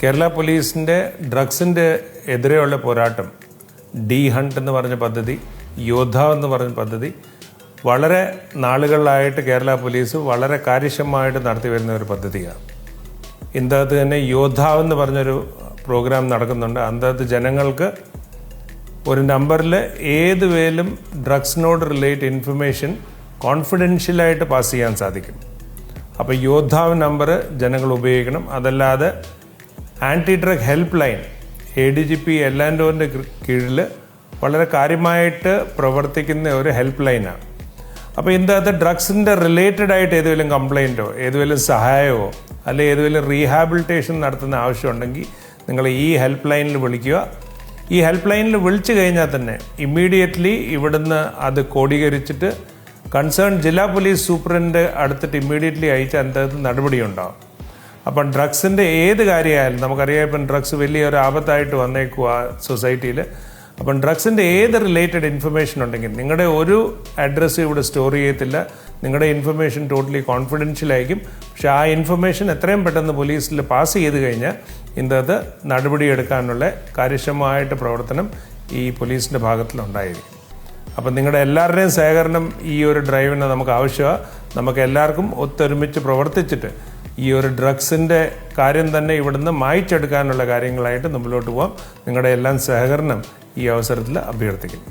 കേരള പോലീസിൻ്റെ ഡ്രഗ്സിൻ്റെ എതിരെയുള്ള പോരാട്ടം ഡി ഹണ്ട് എന്ന് പറഞ്ഞ പദ്ധതി, യോദ്ധാവ് എന്ന് പറഞ്ഞ പദ്ധതി വളരെ നാളുകളിലായിട്ട് കേരള പോലീസ് വളരെ കാര്യക്ഷമമായിട്ട് നടത്തി വരുന്ന ഒരു പദ്ധതിയാണ്. ഇതിനകത്ത് തന്നെ യോദ്ധാവ് എന്ന് പറഞ്ഞൊരു പ്രോഗ്രാം നടക്കുന്നുണ്ട്. അതിനകത്ത് ജനങ്ങൾക്ക് ഒരു നമ്പറിൽ ഏത് വേലും ഡ്രഗ്സിനോട് റിലേറ്റ് ഇൻഫർമേഷൻ കോൺഫിഡൻഷ്യലായിട്ട് പാസ് ചെയ്യാൻ സാധിക്കും. അപ്പോൾ യോദ്ധാവ് നമ്പർ ജനങ്ങൾ ഉപയോഗിക്കണം. അതല്ലാതെ anti drug help line ADGP എല്ലാൻഡോറിൻ്റെ കീഴിൽ വളരെ കാര്യമായിട്ട് പ്രവർത്തിക്കുന്ന ഒരു ഹെൽപ്പ് ലൈനാണ്. അപ്പോൾ ഇതിനകത്ത് ഡ്രഗ്സിൻ്റെ റിലേറ്റഡ് ആയിട്ട് ഏതെങ്കിലും കംപ്ലയിൻറ്റോ ഏതെങ്കിലും സഹായമോ അല്ലെങ്കിൽ ഏതെങ്കിലും റീഹാബിലിറ്റേഷൻ നടത്തുന്ന ആവശ്യമുണ്ടെങ്കിൽ നിങ്ങൾ ഈ ഹെൽപ്പ് ലൈനിൽ വിളിക്കുക. ഈ ഹെൽപ്പ് ലൈനിൽ വിളിച്ചു കഴിഞ്ഞാൽ തന്നെ ഇമ്മീഡിയറ്റ്ലി ഇവിടുന്ന് അത് കോഡീകരിച്ചിട്ട് കൺസേൺ ജില്ലാ പോലീസ് സൂപ്രണ്ട് അടുത്തിട്ട് ഇമ്മീഡിയറ്റ്ലി അയച്ച് അതിനകത്ത് നടപടിയുണ്ടാവും. അപ്പം ഡ്രഗ്സിൻ്റെ ഏത് കാര്യമായാലും നമുക്കറിയാം, ഇപ്പം ഡ്രഗ്സ് വലിയൊരു ആപത്തായിട്ട് വന്നേക്കുക സൊസൈറ്റിയിൽ. അപ്പം ഡ്രഗ്സിൻ്റെ ഏത് റിലേറ്റഡ് ഇൻഫർമേഷൻ ഉണ്ടെങ്കിൽ നിങ്ങളുടെ ഒരു അഡ്രസ്സ് ഇവിടെ സ്റ്റോർ ചെയ്യത്തില്ല. നിങ്ങളുടെ ഇൻഫർമേഷൻ ടോട്ടലി കോൺഫിഡൻഷ്യൽ ആയിരിക്കും. പക്ഷേ ആ ഇൻഫർമേഷൻ എത്രയും പെട്ടെന്ന് പോലീസിൽ പാസ് ചെയ്ത് കഴിഞ്ഞാൽ ഇതിനകത്ത് നടപടിയെടുക്കാനുള്ള കാര്യക്ഷമമായിട്ട് പ്രവർത്തനം ഈ പോലീസിൻ്റെ ഭാഗത്തിലുണ്ടായിരിക്കും. അപ്പം നിങ്ങളുടെ എല്ലാവരുടെയും സഹകരണം ഈ ഒരു ഡ്രൈവിന് നമുക്ക് ആവശ്യമാണ്. നമുക്ക് എല്ലാവർക്കും ഒത്തൊരുമിച്ച് പ്രവർത്തിച്ചിട്ട് ഈ ഒരു ഡ്രഗ്സിൻ്റെ കാര്യം തന്നെ ഇവിടുന്ന് മായ്ച്ചെടുക്കാനുള്ള കാര്യങ്ങളായിട്ട് മുമ്പിലോട്ട് പോകാം. നിങ്ങളുടെ എല്ലാം സഹകരണം ഈ അവസരത്തിൽ അഭ്യർത്ഥിക്കുന്നു.